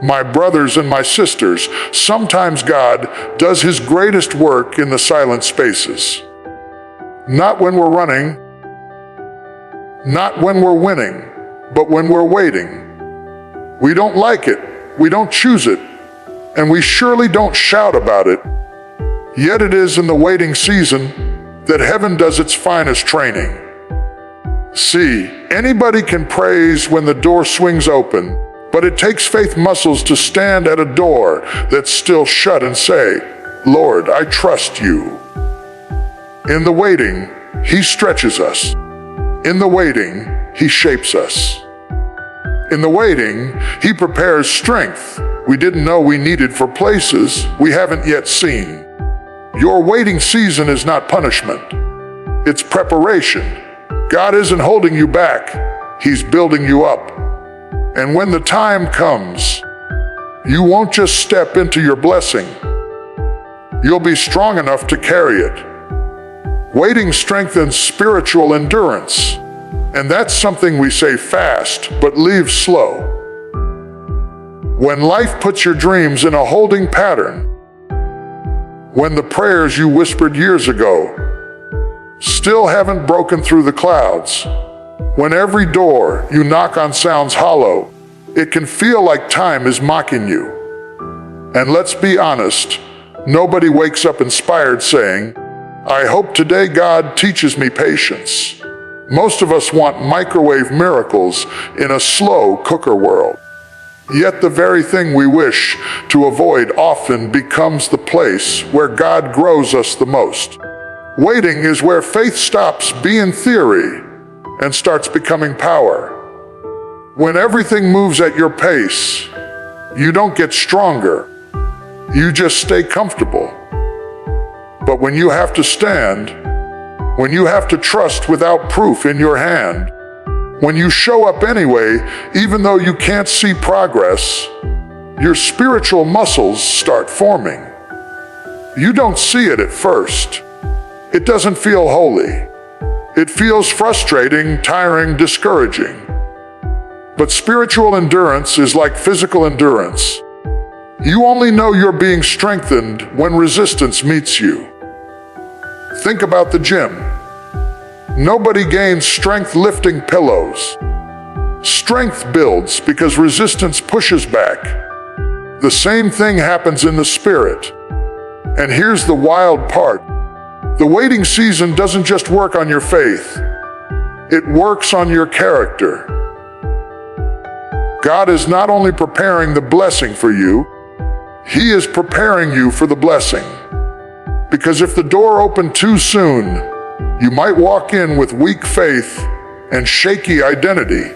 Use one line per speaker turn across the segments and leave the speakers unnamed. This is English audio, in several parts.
My brothers and my sisters, sometimes God does His greatest work in the silent spaces. Not when we're running, not when we're winning, but when we're waiting. We don't like it, we don't choose it, and we surely don't shout about it. Yet it is in the waiting season that heaven does its finest training. See, anybody can praise when the door swings open, but it takes faith muscles to stand at a door that's still shut and say, "Lord, I trust you." In the waiting, He stretches us. In the waiting, He shapes us. In the waiting, He prepares strength we didn't know we needed for places we haven't yet seen. Your waiting season is not punishment. It's preparation. God isn't holding you back. He's building you up. And when the time comes, you won't just step into your blessing. You'll be strong enough to carry it. Waiting strengthens spiritual endurance. And that's something we say fast, but leave slow. When life puts your dreams in a holding pattern, when the prayers you whispered years ago still haven't broken through the clouds, when every door you knock on sounds hollow, it can feel like time is mocking you. And let's be honest, nobody wakes up inspired saying, "I hope today God teaches me patience." Most of us want microwave miracles in a slow cooker world. Yet the very thing we wish to avoid often becomes the place where God grows us the most. Waiting is where faith stops being theory and starts becoming power. When everything moves at your pace, you don't get stronger, you just stay comfortable. But when you have to stand, when you have to trust without proof in your hand, when you show up anyway, even though you can't see progress, your spiritual muscles start forming. You don't see it at first. It doesn't feel holy. It feels frustrating, tiring, discouraging. But spiritual endurance is like physical endurance. You only know you're being strengthened when resistance meets you. Think about the gym. Nobody gains strength lifting pillows. Strength builds because resistance pushes back. The same thing happens in the spirit. And here's the wild part. The waiting season doesn't just work on your faith. It works on your character. God is not only preparing the blessing for you, He is preparing you for the blessing. Because if the door opened too soon, you might walk in with weak faith and shaky identity.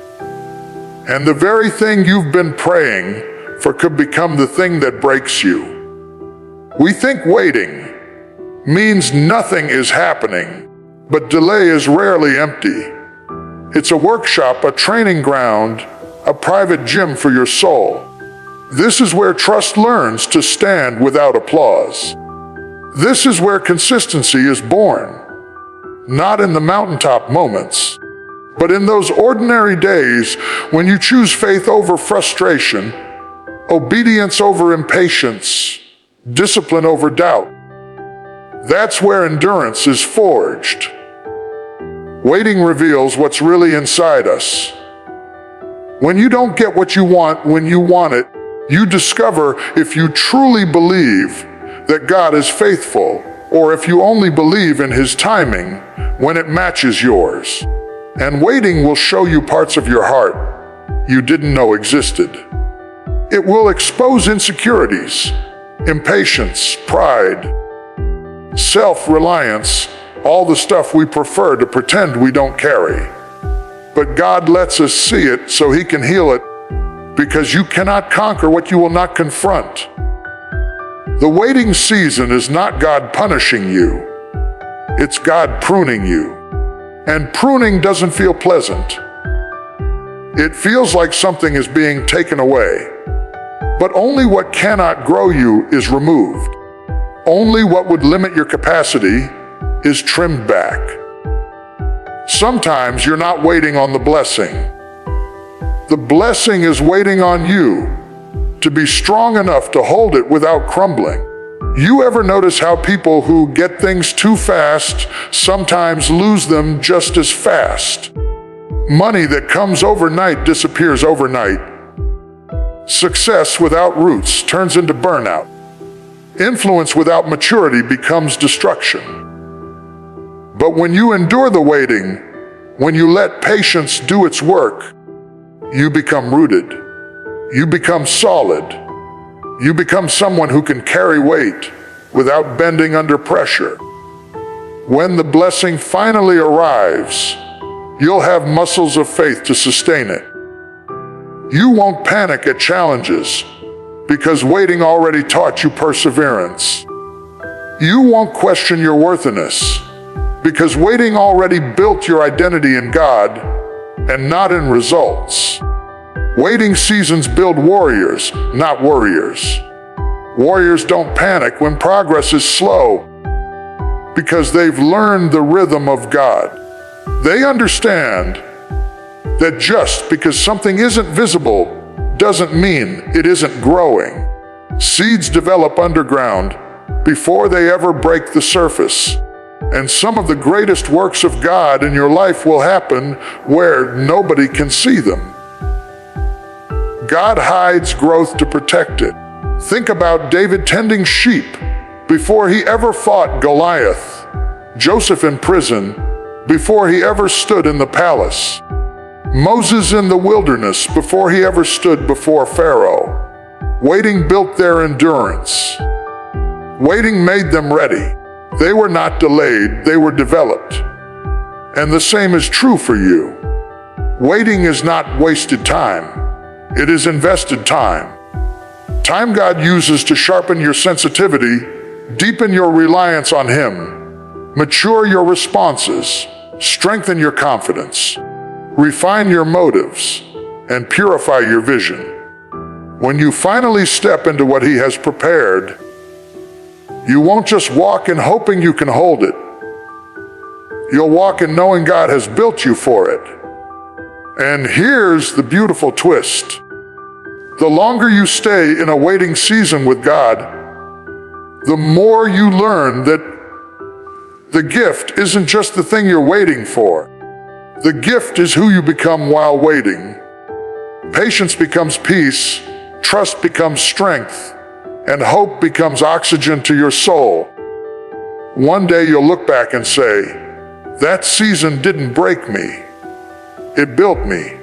And the very thing you've been praying for could become the thing that breaks you. We think waiting means nothing is happening, but delay is rarely empty. It's a workshop, a training ground, a private gym for your soul. This is where trust learns to stand without applause. This is where consistency is born. Not in the mountaintop moments, but in those ordinary days when you choose faith over frustration, obedience over impatience, discipline over doubt. That's where endurance is forged. Waiting reveals what's really inside us. When you don't get what you want when you want it, you discover if you truly believe that God is faithful, or if you only believe in His timing when it matches yours. And waiting will show you parts of your heart you didn't know existed. It will expose insecurities, impatience, pride, self-reliance, all the stuff we prefer to pretend we don't carry. But God lets us see it so He can heal it, because you cannot conquer what you will not confront. The waiting season is not God punishing you. It's God pruning you. And pruning doesn't feel pleasant. It feels like something is being taken away. But only what cannot grow you is removed. Only what would limit your capacity is trimmed back. Sometimes you're not waiting on the blessing. The blessing is waiting on you. to be strong enough to hold it without crumbling. You ever notice how people who get things too fast sometimes lose them just as fast? Money that comes overnight disappears overnight. Success without roots turns into burnout. Influence without maturity becomes destruction. But when you endure the waiting, when you let patience do its work, you become rooted. You become solid. You become someone who can carry weight without bending under pressure. When the blessing finally arrives, you'll have muscles of faith to sustain it. You won't panic at challenges because waiting already taught you perseverance. You won't question your worthiness because waiting already built your identity in God and not in results. Waiting seasons build warriors, not worriers. Warriors don't panic when progress is slow because they've learned the rhythm of God. They understand that just because something isn't visible doesn't mean it isn't growing. Seeds develop underground before they ever break the surface. And some of the greatest works of God in your life will happen where nobody can see them. God hides growth to protect it. Think about David tending sheep before he ever fought Goliath, Joseph in prison before he ever stood in the palace, Moses in the wilderness before he ever stood before Pharaoh. Waiting built their endurance. Waiting made them ready. They were not delayed, they were developed. And the same is true for you. Waiting is not wasted time. It is invested time. Time God uses to sharpen your sensitivity, deepen your reliance on Him, mature your responses, strengthen your confidence, refine your motives, and purify your vision. When you finally step into what He has prepared, you won't just walk in hoping you can hold it. You'll walk in knowing God has built you for it. And here's the beautiful twist. The longer you stay in a waiting season with God, the more you learn that the gift isn't just the thing you're waiting for. The gift is who you become while waiting. Patience becomes peace, trust becomes strength, and hope becomes oxygen to your soul. One day you'll look back and say, that season didn't break me. It built me.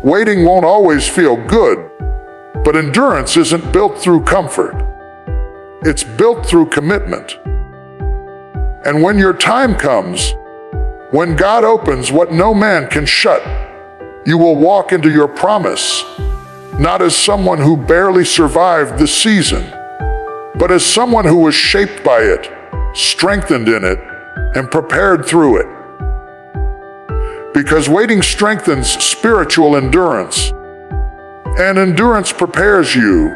Waiting won't always feel good, but endurance isn't built through comfort. It's built through commitment. And when your time comes, when God opens what no man can shut, you will walk into your promise, not as someone who barely survived the season, but as someone who was shaped by it, strengthened in it, and prepared through it. Because waiting strengthens spiritual endurance, and endurance prepares you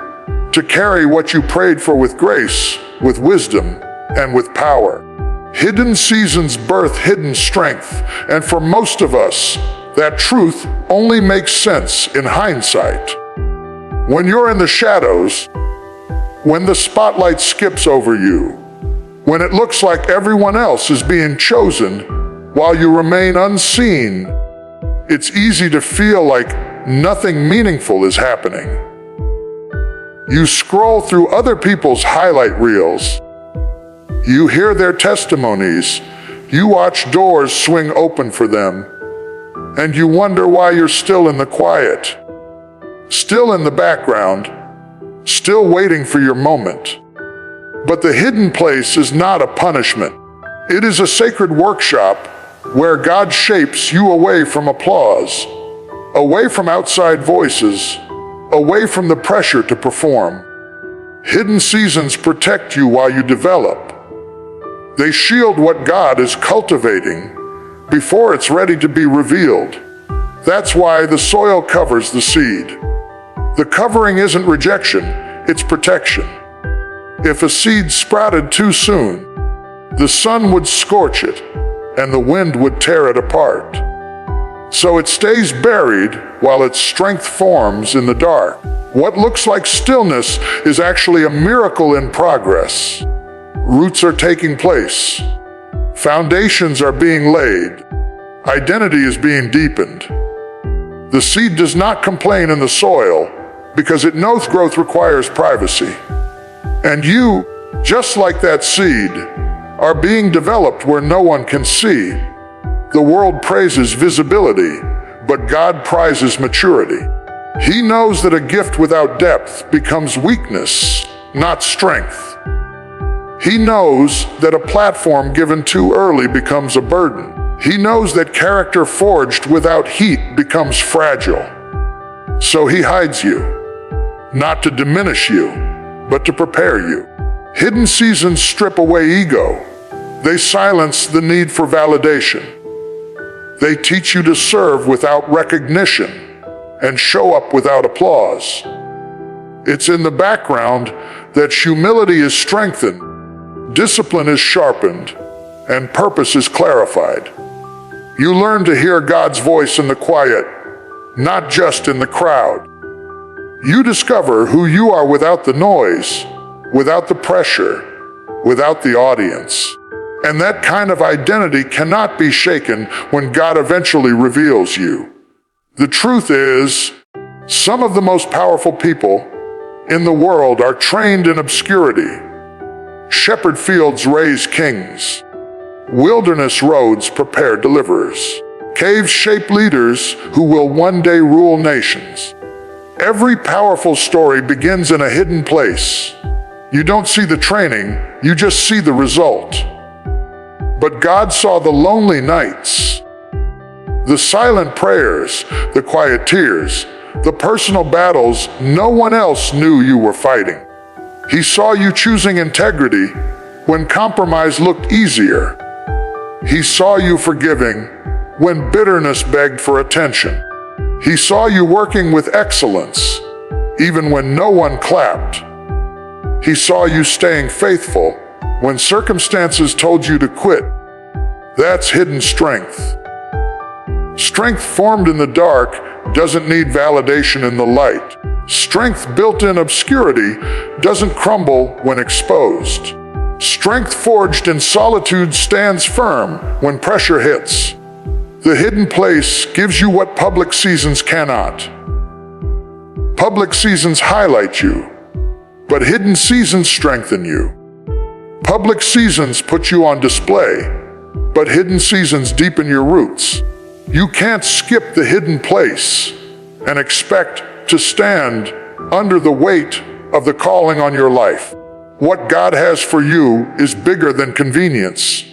to carry what you prayed for with grace, with wisdom, and with power. Hidden seasons birth hidden strength, and for most of us, that truth only makes sense in hindsight. When you're in the shadows, when the spotlight skips over you, when it looks like everyone else is being chosen while you remain unseen, it's easy to feel like nothing meaningful is happening. You scroll through other people's highlight reels. You hear their testimonies. You watch doors swing open for them. And you wonder why you're still in the quiet, still in the background, still waiting for your moment. But the hidden place is not a punishment. It is a sacred workshop where God shapes you away from applause, away from outside voices, away from the pressure to perform. Hidden seasons protect you while you develop. They shield what God is cultivating before it's ready to be revealed. That's why the soil covers the seed. The covering isn't rejection, it's protection. If a seed sprouted too soon, the sun would scorch it and the wind would tear it apart. So it stays buried while its strength forms in the dark. What looks like stillness is actually a miracle in progress. Roots are taking place. Foundations are being laid. Identity is being deepened. The seed does not complain in the soil because it knows growth requires privacy. And you, just like that seed, are being developed where no one can see. The world praises visibility, but God prizes maturity. He knows that a gift without depth becomes weakness, not strength. He knows that a platform given too early becomes a burden. He knows that character forged without heat becomes fragile. So he hides you, not to diminish you, but to prepare you. Hidden seasons strip away ego. They silence the need for validation. They teach you to serve without recognition and show up without applause. It's in the background that humility is strengthened, discipline is sharpened, and purpose is clarified. You learn to hear God's voice in the quiet, not just in the crowd. You discover who you are without the noise, without the pressure, without the audience. And that kind of identity cannot be shaken when God eventually reveals you. The truth is, some of the most powerful people in the world are trained in obscurity. Shepherd fields raise kings. Wilderness roads prepare deliverers. Caves shape leaders who will one day rule nations. Every powerful story begins in a hidden place. You don't see the training, you just see the result. But God saw the lonely nights, the silent prayers, the quiet tears, the personal battles no one else knew you were fighting. He saw you choosing integrity when compromise looked easier. He saw you forgiving when bitterness begged for attention. He saw you working with excellence even when no one clapped. He saw you staying faithful when circumstances told you to quit. That's hidden strength. Strength formed in the dark doesn't need validation in the light. Strength built in obscurity doesn't crumble when exposed. Strength forged in solitude stands firm when pressure hits. The hidden place gives you what public seasons cannot. Public seasons highlight you, but hidden seasons strengthen you. Public seasons put you on display, but hidden seasons deepen your roots. You can't skip the hidden place and expect to stand under the weight of the calling on your life. What God has for you is bigger than convenience,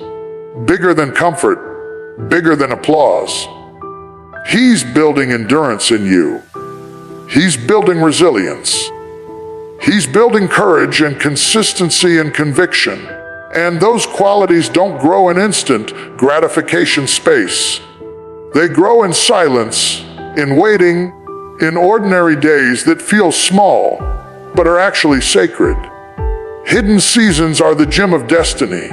bigger than comfort, bigger than applause. He's building endurance in you. He's building resilience. He's building courage and consistency and conviction. And those qualities don't grow in instant gratification space. They grow in silence, in waiting, in ordinary days that feel small, but are actually sacred. Hidden seasons are the gym of destiny.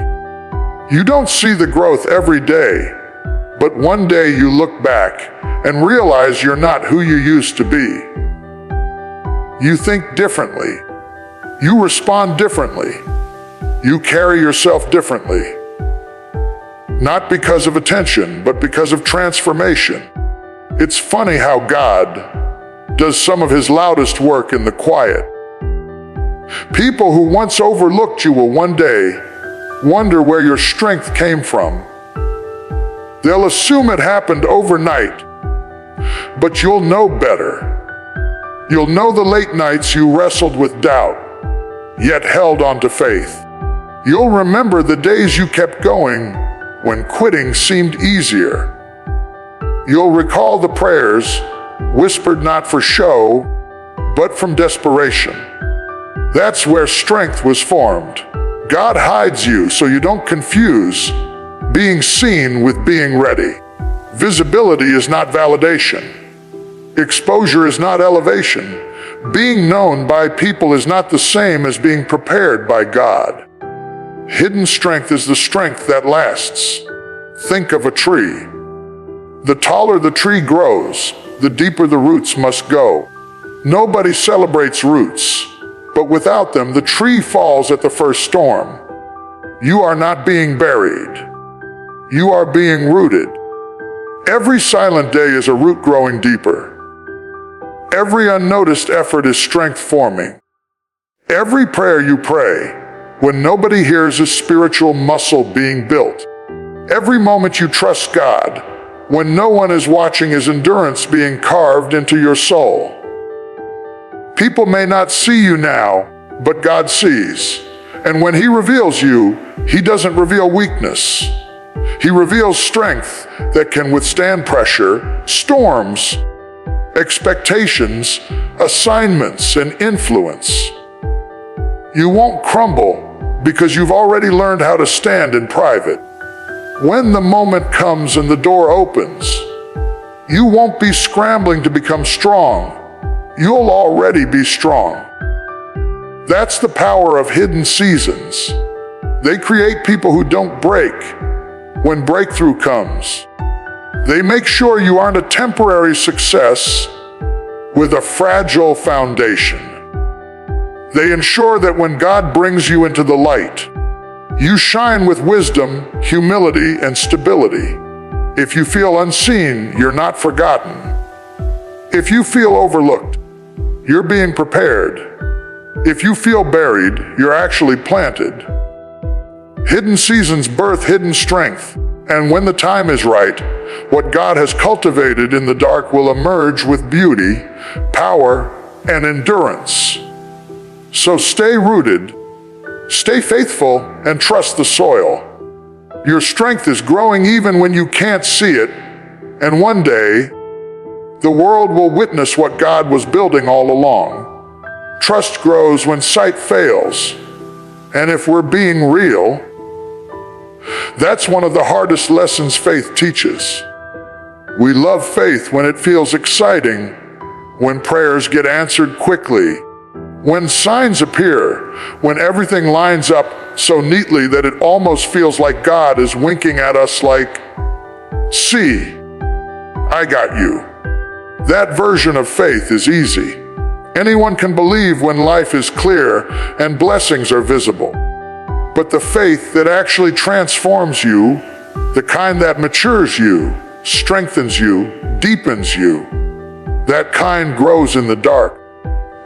You don't see the growth every day, but one day you look back and realize you're not who you used to be. You think differently. You respond differently. You carry yourself differently. Not because of attention, but because of transformation. It's funny how God does some of his loudest work in the quiet. People who once overlooked you will one day wonder where your strength came from. They'll assume it happened overnight, but you'll know better. You'll know the late nights you wrestled with doubt, yet held on to faith. You'll remember the days you kept going when quitting seemed easier. You'll recall the prayers whispered not for show, but from desperation. That's where strength was formed. God hides you so you don't confuse being seen with being ready. Visibility is not validation. Exposure is not elevation. Being known by people is not the same as being prepared by God. Hidden strength is the strength that lasts. Think of a tree. The taller the tree grows, the deeper the roots must go. Nobody celebrates roots, but without them, the tree falls at the first storm. You are not being buried. You are being rooted. Every silent day is a root growing deeper. Every unnoticed effort is strength forming. Every prayer you pray, when nobody hears, is spiritual muscle being built. Every moment you trust God, when no one is watching, is endurance being carved into your soul. People may not see you now, but God sees. And when He reveals you, He doesn't reveal weakness. He reveals strength that can withstand pressure, storms, expectations, assignments, and influence. You won't crumble because you've already learned how to stand in private. When the moment comes and the door opens, you won't be scrambling to become strong. You'll already be strong. That's the power of hidden seasons. They create people who don't break when breakthrough comes. They make sure you aren't a temporary success with a fragile foundation. They ensure that when God brings you into the light, you shine with wisdom, humility, and stability. If you feel unseen, you're not forgotten. If you feel overlooked, you're being prepared. If you feel buried, you're actually planted. Hidden seasons birth hidden strength, and when the time is right, what God has cultivated in the dark will emerge with beauty, power, and endurance. So stay rooted, stay faithful, and trust the soil. Your strength is growing even when you can't see it, and one day, the world will witness what God was building all along. Trust grows when sight fails, and if we're being real, that's one of the hardest lessons faith teaches. We love faith when it feels exciting, when prayers get answered quickly, when signs appear, when everything lines up so neatly that it almost feels like God is winking at us like, "See, I got you." That version of faith is easy. Anyone can believe when life is clear and blessings are visible. But the faith that actually transforms you, the kind that matures you, strengthens you, deepens you, that kind grows in the dark.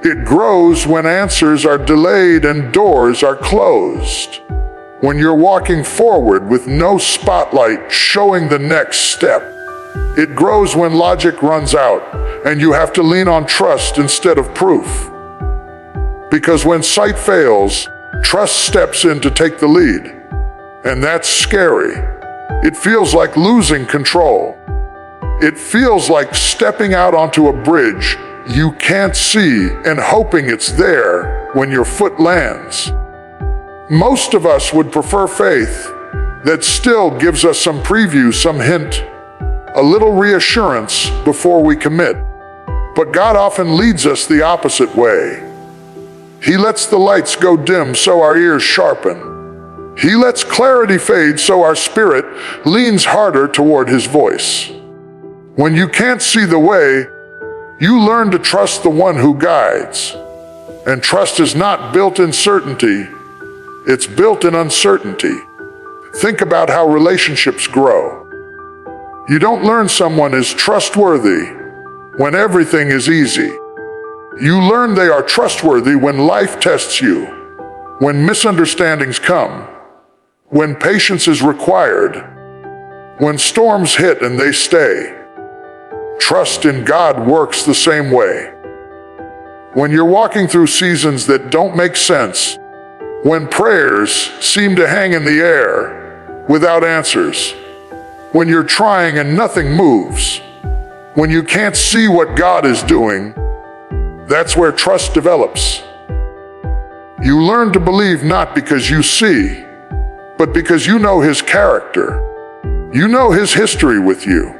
It grows when answers are delayed and doors are closed. When you're walking forward with no spotlight showing the next step. It grows when logic runs out and you have to lean on trust instead of proof. Because when sight fails, trust steps in to take the lead. And that's scary. It feels like losing control. It feels like stepping out onto a bridge you can't see and hoping it's there when your foot lands. Most of us would prefer faith that still gives us some preview, some hint, a little reassurance before we commit. But God often leads us the opposite way. He lets the lights go dim so our ears sharpen. He lets clarity fade so our spirit leans harder toward His voice. When you can't see the way, you learn to trust the one who guides. And trust is not built in certainty, it's built in uncertainty. Think about how relationships grow. You don't learn someone is trustworthy when everything is easy. You learn they are trustworthy when life tests you, when misunderstandings come, when patience is required, when storms hit and they stay. Trust in God works the same way. When you're walking through seasons that don't make sense, when prayers seem to hang in the air without answers, when you're trying and nothing moves, when you can't see what God is doing, that's where trust develops. You learn to believe not because you see, but because you know His character. You know His history with you.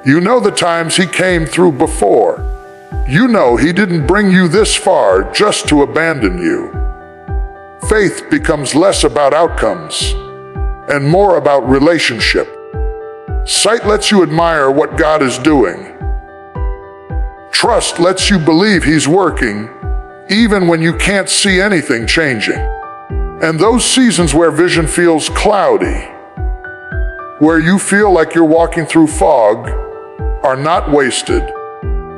You know the times He came through before. You know He didn't bring you this far just to abandon you. Faith becomes less about outcomes and more about relationship. Sight lets you admire what God is doing. Trust lets you believe He's working, even when you can't see anything changing. And those seasons where vision feels cloudy, where you feel like you're walking through fog, are not wasted.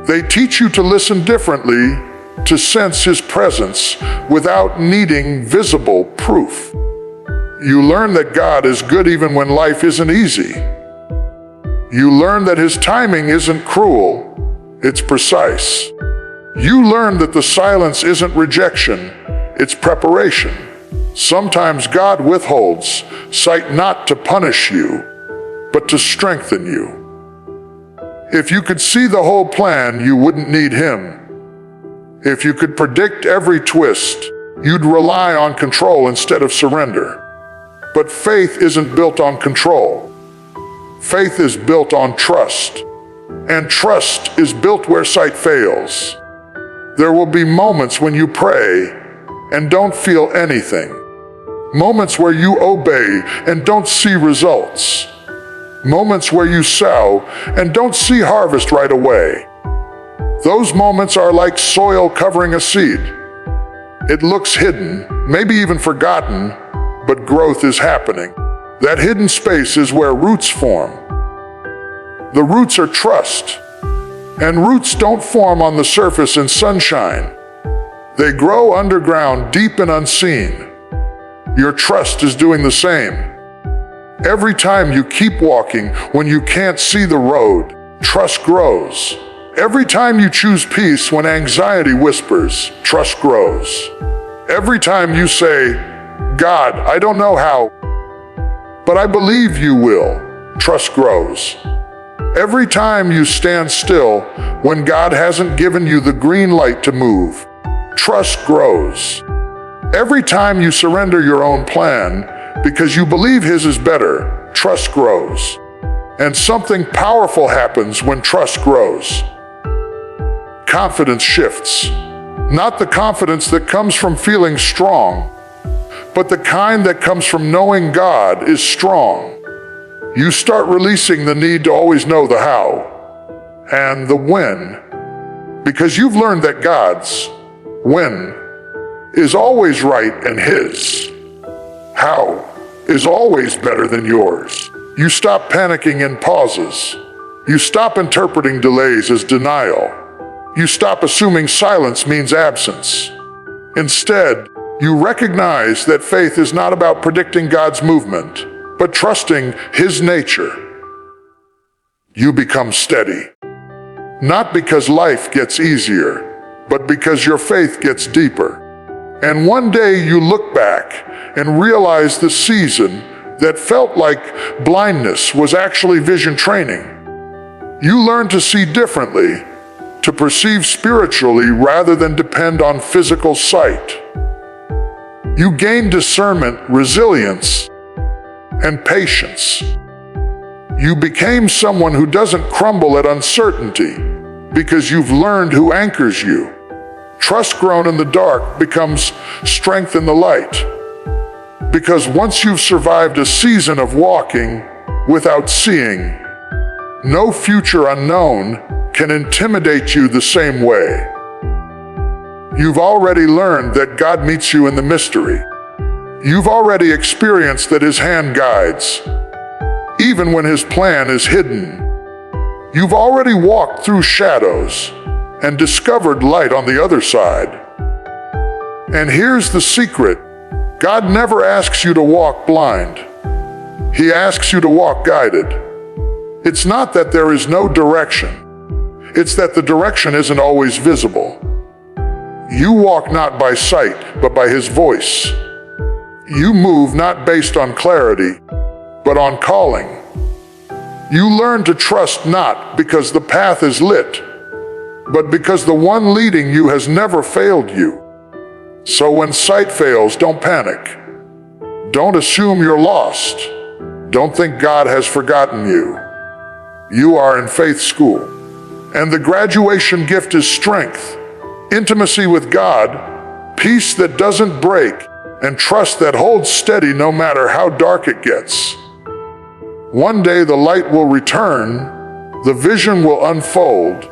They teach you to listen differently, to sense His presence without needing visible proof. You learn that God is good even when life isn't easy. You learn that His timing isn't cruel, it's precise. You learn that the silence isn't rejection, it's preparation. Sometimes God withholds sight not to punish you, but to strengthen you. If you could see the whole plan, you wouldn't need Him. If you could predict every twist, you'd rely on control instead of surrender. But faith isn't built on control. Faith is built on trust. And trust is built where sight fails. There will be moments when you pray and don't feel anything. Moments where you obey and don't see results. Moments where you sow and don't see harvest right away. Those moments are like soil covering a seed. It looks hidden, maybe even forgotten, but growth is happening. That hidden space is where roots form. The roots are trust, and roots don't form on the surface in sunshine. They grow underground, deep and unseen. Your trust is doing the same. Every time you keep walking when you can't see the road, trust grows. Every time you choose peace when anxiety whispers, trust grows. Every time you say, God, I don't know how, but I believe you will, trust grows. Every time you stand still when God hasn't given you the green light to move, trust grows. Every time you surrender your own plan because you believe His is better, trust grows. And something powerful happens when trust grows. Confidence shifts. Not the confidence that comes from feeling strong, but the kind that comes from knowing God is strong. You start releasing the need to always know the how and the when, because you've learned that God's when is always right and His how is always better than yours. You stop panicking in pauses. You stop interpreting delays as denial. You stop assuming silence means absence. Instead, you recognize that faith is not about predicting God's movement, but trusting His nature. You become steady. Not because life gets easier, but because your faith gets deeper. And one day you look back and realize the season that felt like blindness was actually vision training. You learn to see differently, to perceive spiritually rather than depend on physical sight. You gain discernment, resilience, and patience. You became someone who doesn't crumble at uncertainty because you've learned who anchors you. Trust grown in the dark becomes strength in the light. Because once you've survived a season of walking without seeing, no future unknown can intimidate you the same way. You've already learned that God meets you in the mystery. You've already experienced that His hand guides, even when His plan is hidden. You've already walked through shadows and discovered light on the other side. And here's the secret. God never asks you to walk blind. He asks you to walk guided. It's not that there is no direction. It's that the direction isn't always visible. You walk not by sight, but by His voice. You move not based on clarity, but on calling. You learn to trust not because the path is lit, but because the one leading you has never failed you. So when sight fails, don't panic. Don't assume you're lost. Don't think God has forgotten you. You are in faith school. And the graduation gift is strength, intimacy with God, peace that doesn't break, and trust that holds steady no matter how dark it gets. One day the light will return, the vision will unfold,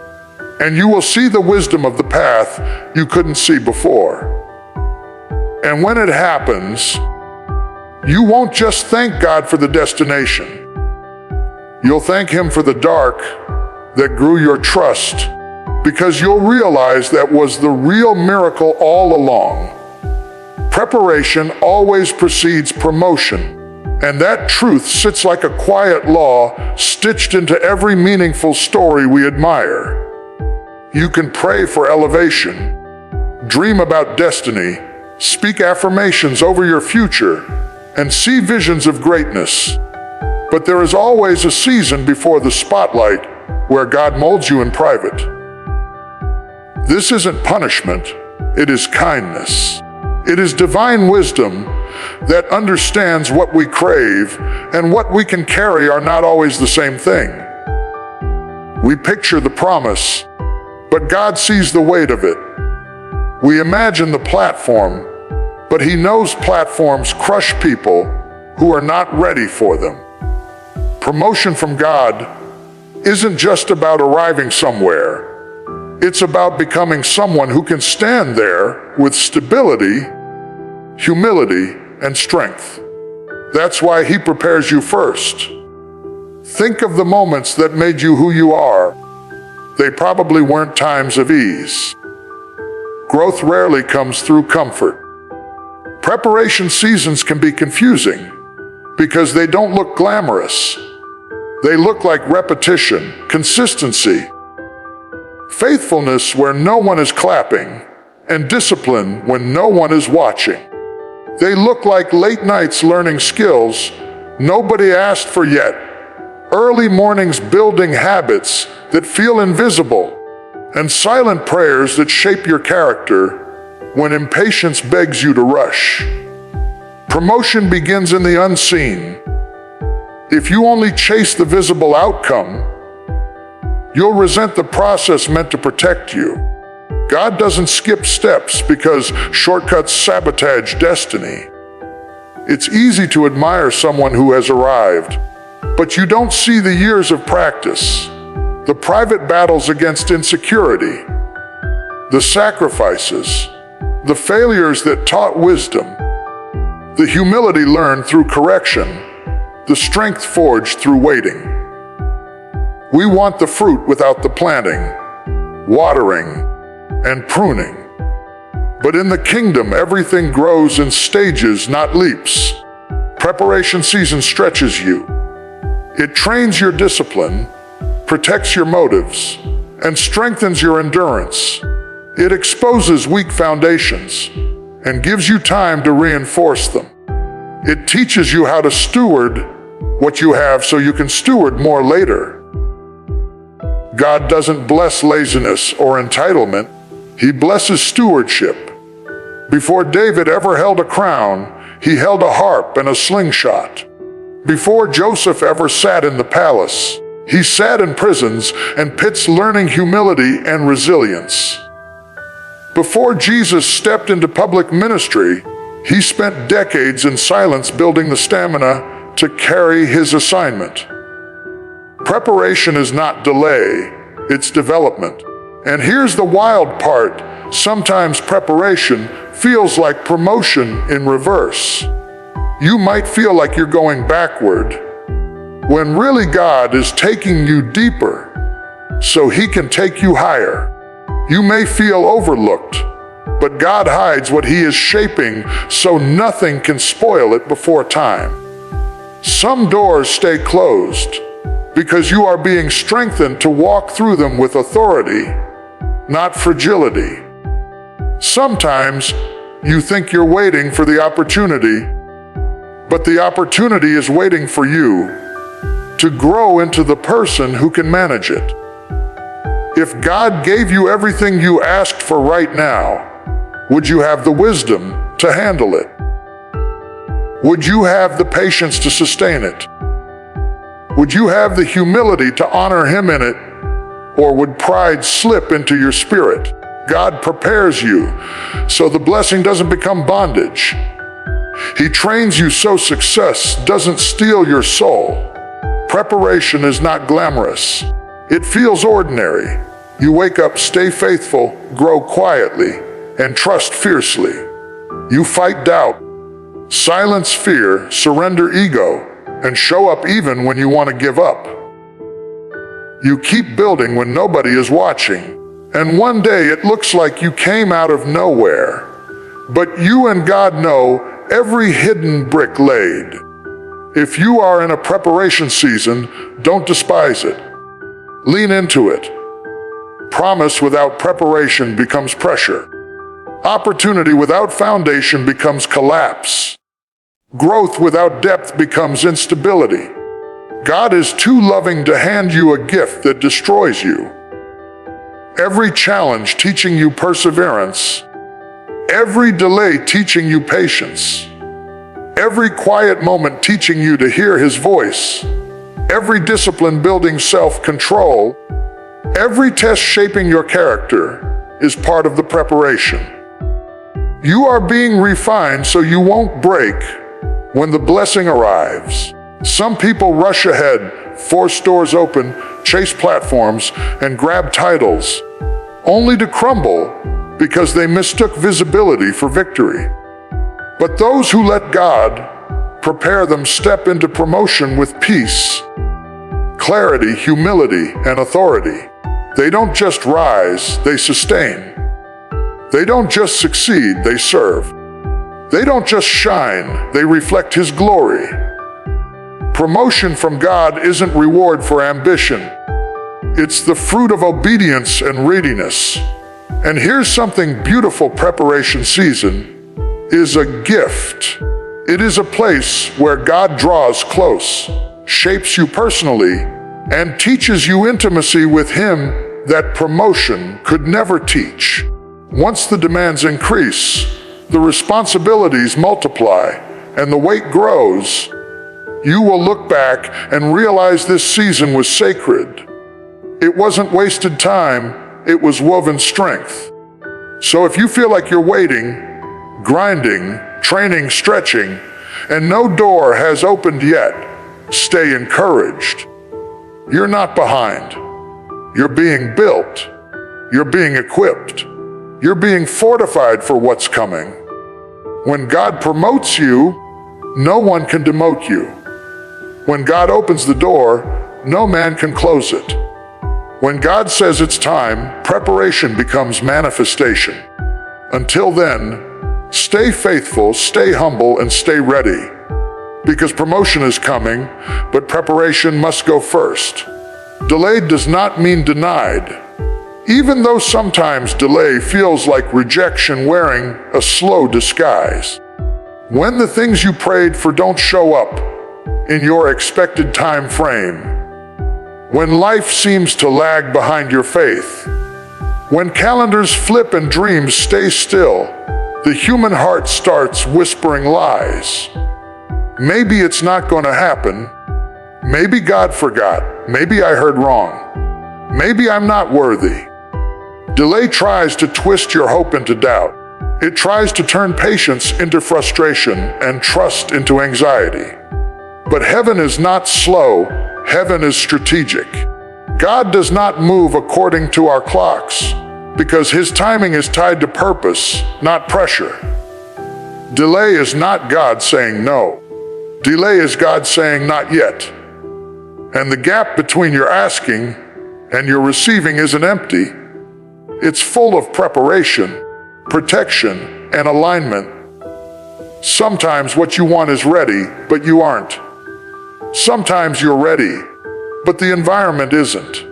and you will see the wisdom of the path you couldn't see before. And when it happens, you won't just thank God for the destination. You'll thank Him for the dark that grew your trust, because you'll realize that was the real miracle all along. Preparation always precedes promotion, and that truth sits like a quiet law stitched into every meaningful story we admire. You can pray for elevation, dream about destiny, speak affirmations over your future, and see visions of greatness. But there is always a season before the spotlight where God molds you in private. This isn't punishment, it is kindness. It is divine wisdom that understands what we crave and what we can carry are not always the same thing. We picture the promise, but God sees the weight of it. We imagine the platform, but He knows platforms crush people who are not ready for them. Promotion from God isn't just about arriving somewhere. It's about becoming someone who can stand there with stability, humility, and strength. That's why He prepares you first. Think of the moments that made you who you are. They probably weren't times of ease. Growth rarely comes through comfort. Preparation seasons can be confusing because they don't look glamorous. They look like repetition, consistency, faithfulness where no one is clapping, and discipline when no one is watching. They look like late nights learning skills nobody asked for yet, early mornings building habits that feel invisible, and silent prayers that shape your character when impatience begs you to rush. Promotion begins in the unseen. If you only chase the visible outcome, you'll resent the process meant to protect you. God doesn't skip steps because shortcuts sabotage destiny. It's easy to admire someone who has arrived, but you don't see the years of practice, the private battles against insecurity, the sacrifices, the failures that taught wisdom, the humility learned through correction, the strength forged through waiting. We want the fruit without the planting, watering, and pruning. But in the kingdom, everything grows in stages, not leaps. Preparation season stretches you. It trains your discipline, protects your motives, and strengthens your endurance. It exposes weak foundations and gives you time to reinforce them. It teaches you how to steward what you have so you can steward more later. God doesn't bless laziness or entitlement. He blesses stewardship. Before David ever held a crown, he held a harp and a slingshot. Before Joseph ever sat in the palace, he sat in prisons and pits learning humility and resilience. Before Jesus stepped into public ministry, he spent decades in silence building the stamina to carry his assignment. Preparation is not delay, it's development. And here's the wild part. Sometimes preparation feels like promotion in reverse. You might feel like you're going backward, when really God is taking you deeper so He can take you higher. You may feel overlooked, but God hides what He is shaping so nothing can spoil it before time. Some doors stay closed because you are being strengthened to walk through them with authority, not fragility. Sometimes you think you're waiting for the opportunity, but the opportunity is waiting for you to grow into the person who can manage it. If God gave you everything you asked for right now, would you have the wisdom to handle it? Would you have the patience to sustain it? Would you have the humility to honor Him in it? Or would pride slip into your spirit? God prepares you so the blessing doesn't become bondage. He trains you so success doesn't steal your soul. Preparation is not glamorous. It feels ordinary, You wake up, stay faithful, grow quietly, and trust fiercely. You fight doubt, silence fear, surrender ego, and show up even when you want to give up. You keep building when nobody is watching, and one day it looks like you came out of nowhere. But you and God know every hidden brick laid. If you are in a preparation season, don't despise it. Lean into it. Promise without preparation becomes pressure. Opportunity without foundation becomes collapse. Growth without depth becomes instability. God is too loving to hand you a gift that destroys you. Every challenge teaching you perseverance. Every delay teaching you patience. Every quiet moment teaching you to hear His voice. Every discipline building self-control. Every test shaping your character is part of the preparation. You are being refined so you won't break when the blessing arrives. Some people rush ahead, force doors open, chase platforms, and grab titles, only to crumble because they mistook visibility for victory. But those who let God prepare them step into promotion with peace, clarity, humility, and authority. They don't just rise, they sustain. They don't just succeed, they serve. They don't just shine, they reflect His glory. Promotion from God isn't reward for ambition. It's the fruit of obedience and readiness. And here's something beautiful: preparation season is a gift. It is a place where God draws close, shapes you personally, and teaches you intimacy with Him that promotion could never teach. Once the demands increase, the responsibilities multiply, and the weight grows, you will look back and realize this season was sacred. It wasn't wasted time, it was woven strength. So if you feel like you're waiting, grinding, training, stretching, and no door has opened yet, stay encouraged. You're not behind. You're being built. You're being equipped. You're being fortified for what's coming. When God promotes you, no one can demote you. When God opens the door, no man can close it. When God says it's time, preparation becomes manifestation. Until then, stay faithful, stay humble, and stay ready. Because promotion is coming, but preparation must go first. Delayed does not mean denied, even though sometimes delay feels like rejection wearing a slow disguise. When the things you prayed for don't show up in your expected time frame, when life seems to lag behind your faith, when calendars flip and dreams stay still, the human heart starts whispering lies. Maybe it's not going to happen. Maybe God forgot. Maybe I heard wrong. Maybe I'm not worthy. Delay tries to twist your hope into doubt. It tries to turn patience into frustration and trust into anxiety. But heaven is not slow. Heaven is strategic. God does not move according to our clocks because His timing is tied to purpose, not pressure. Delay is not God saying no. Delay is God saying not yet. And the gap between your asking and your receiving isn't empty. It's full of preparation, protection, and alignment. Sometimes what you want is ready, but you aren't. Sometimes you're ready, but the environment isn't.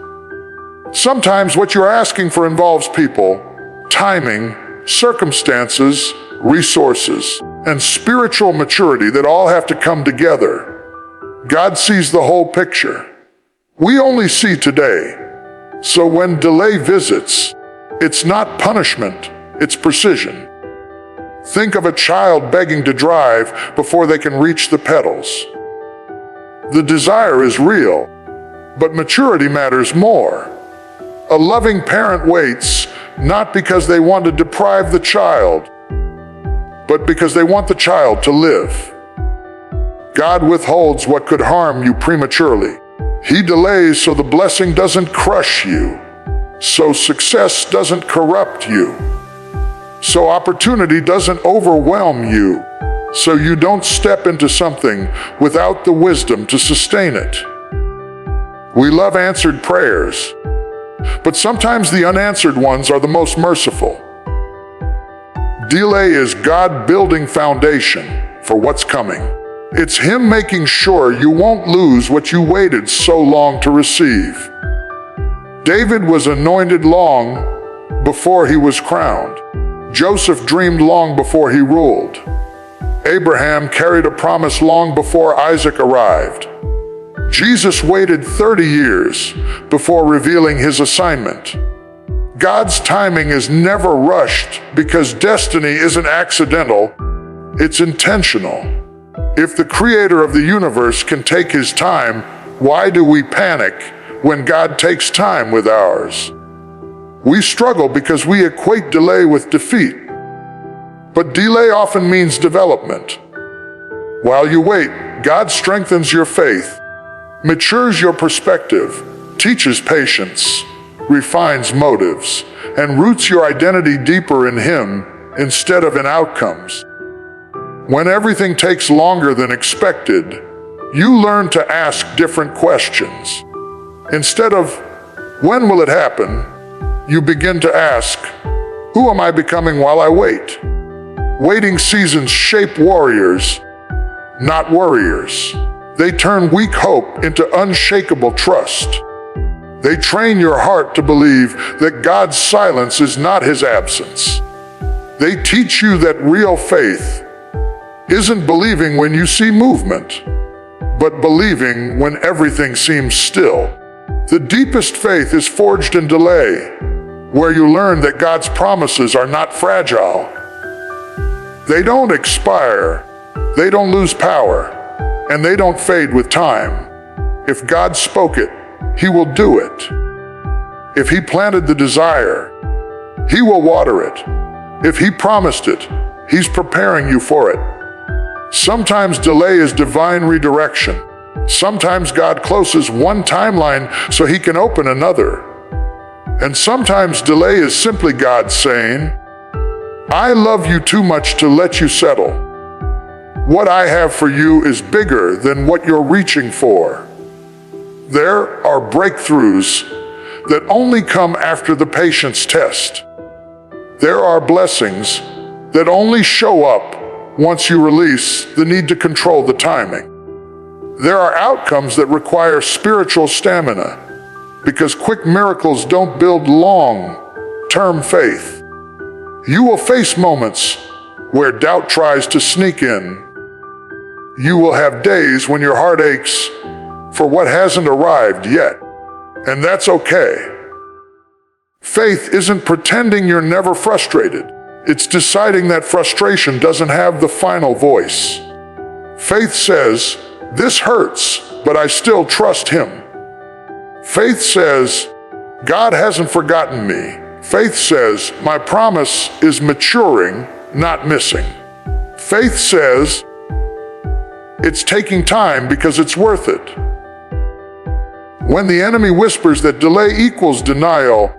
Sometimes what you're asking for involves people, timing, circumstances, resources, and spiritual maturity that all have to come together. God sees the whole picture. We only see today. So when delay visits, it's not punishment, it's precision. Think of a child begging to drive before they can reach the pedals. The desire is real, but maturity matters more. A loving parent waits, not because they want to deprive the child, but because they want the child to live. God withholds what could harm you prematurely. He delays so the blessing doesn't crush you. so success doesn't corrupt you, so opportunity doesn't overwhelm you, so you don't step into something without the wisdom to sustain it. We love answered prayers, but sometimes the unanswered ones are the most merciful. Delay is God building foundation for what's coming. It's Him making sure you won't lose what you waited so long to receive. David was anointed long before he was crowned. Joseph dreamed long before he ruled. Abraham carried a promise long before Isaac arrived. Jesus waited 30 years before revealing His assignment. God's timing is never rushed because destiny isn't accidental, it's intentional. If the Creator of the universe can take His time, why do we panic when God takes time with ours? We struggle because we equate delay with defeat. But delay often means development. While you wait, God strengthens your faith, matures your perspective, teaches patience, refines motives, and roots your identity deeper in Him instead of in outcomes. When everything takes longer than expected, you learn to ask different questions. Instead of, when will it happen? You begin to ask, who am I becoming while I wait? Waiting seasons shape warriors, not worriers. They turn weak hope into unshakable trust. They train your heart to believe that God's silence is not His absence. They teach you that real faith isn't believing when you see movement, but believing when everything seems still. The deepest faith is forged in delay, where you learn that God's promises are not fragile. They don't expire, they don't lose power, and they don't fade with time. If God spoke it, He will do it. If He planted the desire, He will water it. If He promised it, He's preparing you for it. Sometimes delay is divine redirection. Sometimes God closes one timeline so He can open another. And sometimes delay is simply God saying, I love you too much to let you settle. What I have for you is bigger than what you're reaching for. There are breakthroughs that only come after the patience test. There are blessings that only show up once you release the need to control the timing. There are outcomes that require spiritual stamina because quick miracles don't build long-term faith. You will face moments where doubt tries to sneak in. You will have days when your heart aches for what hasn't arrived yet, and that's okay. Faith isn't pretending you're never frustrated. It's deciding that frustration doesn't have the final voice. Faith says, this hurts, but I still trust Him. Faith says, God hasn't forgotten me. Faith says, my promise is maturing, not missing. Faith says, it's taking time because it's worth it. When the enemy whispers that delay equals denial,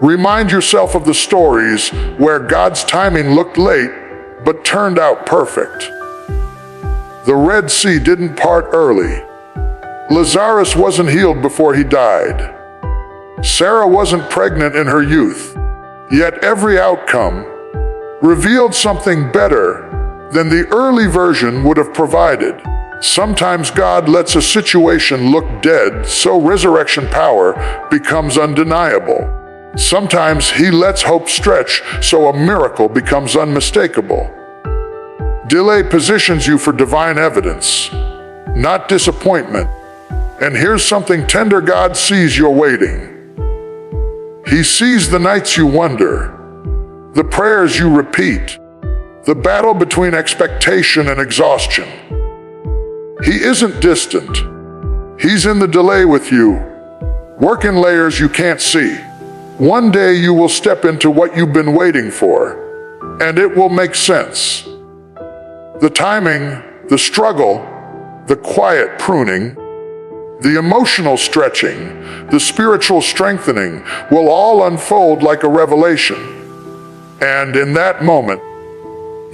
remind yourself of the stories where God's timing looked late but turned out perfect. The Red Sea didn't part early. Lazarus wasn't healed before he died. Sarah wasn't pregnant in her youth. Yet every outcome revealed something better than the early version would have provided. Sometimes God lets a situation look dead so resurrection power becomes undeniable. Sometimes He lets hope stretch so a miracle becomes unmistakable. Delay positions you for divine evidence, not disappointment. And here's something tender: God sees you're waiting. He sees the nights you wonder, the prayers you repeat, the battle between expectation and exhaustion. He isn't distant. He's in the delay with you, working layers you can't see. One day you will step into what you've been waiting for, and it will make sense. The timing, the struggle, the quiet pruning, The emotional stretching, the spiritual strengthening will all unfold like a revelation. And in that moment,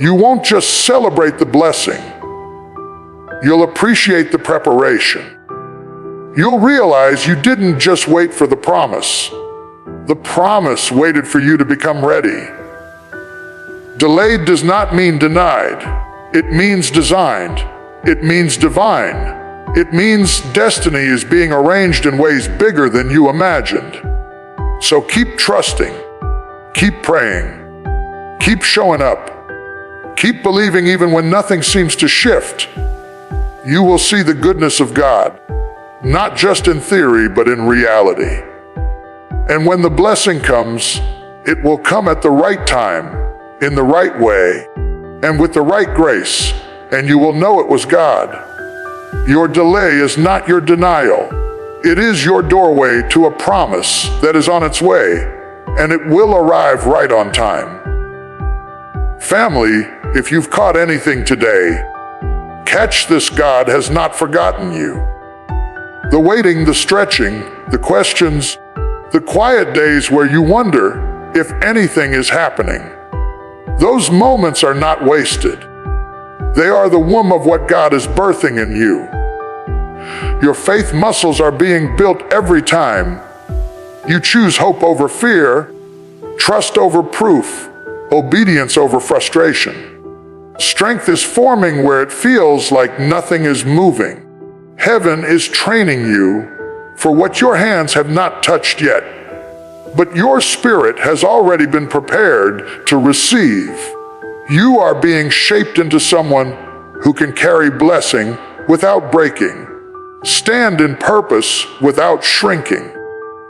you won't just celebrate the blessing. You'll appreciate the preparation. You'll realize you didn't just wait for the promise. The promise waited for you to become ready. Delayed does not mean denied. It means designed. It means divine. It means destiny is being arranged in ways bigger than you imagined. So keep trusting. Keep praying. Keep showing up. Keep believing even when nothing seems to shift. You will see the goodness of God, not just in theory, but in reality. And when the blessing comes, it will come at the right time, in the right way, and with the right grace, and you will know it was God. Your delay is not your denial. It is your doorway to a promise that is on its way, and it will arrive right on time. Family, if you've caught anything today, catch this: God has not forgotten you. The waiting, the stretching, the questions, the quiet days where you wonder if anything is happening. Those moments are not wasted. They are the womb of what God is birthing in you. Your faith muscles are being built every time you choose hope over fear, trust over proof, obedience over frustration. Strength is forming where it feels like nothing is moving. Heaven is training you for what your hands have not touched yet, but your spirit has already been prepared to receive. You are being shaped into someone who can carry blessing without breaking, stand in purpose without shrinking,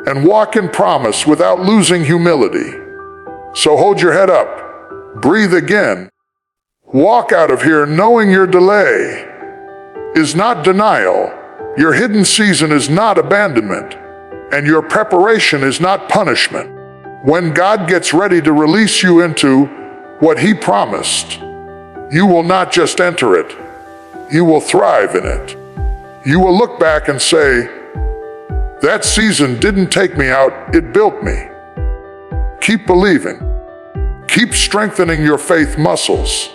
and walk in promise without losing humility. So hold your head up, breathe again, walk out of here knowing your delay is not denial, your hidden season is not abandonment, and your preparation is not punishment. When God gets ready to release you into what He promised, you will not just enter it, you will thrive in it. You will look back and say, that season didn't take me out, it built me. Keep believing. Keep strengthening your faith muscles.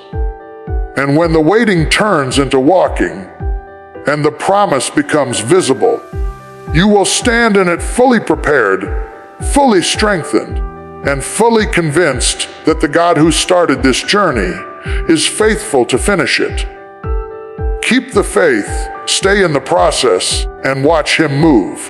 And when the waiting turns into walking, and the promise becomes visible, you will stand in it fully prepared, fully strengthened, and fully convinced that the God who started this journey is faithful to finish it. Keep the faith, stay in the process, and watch Him move.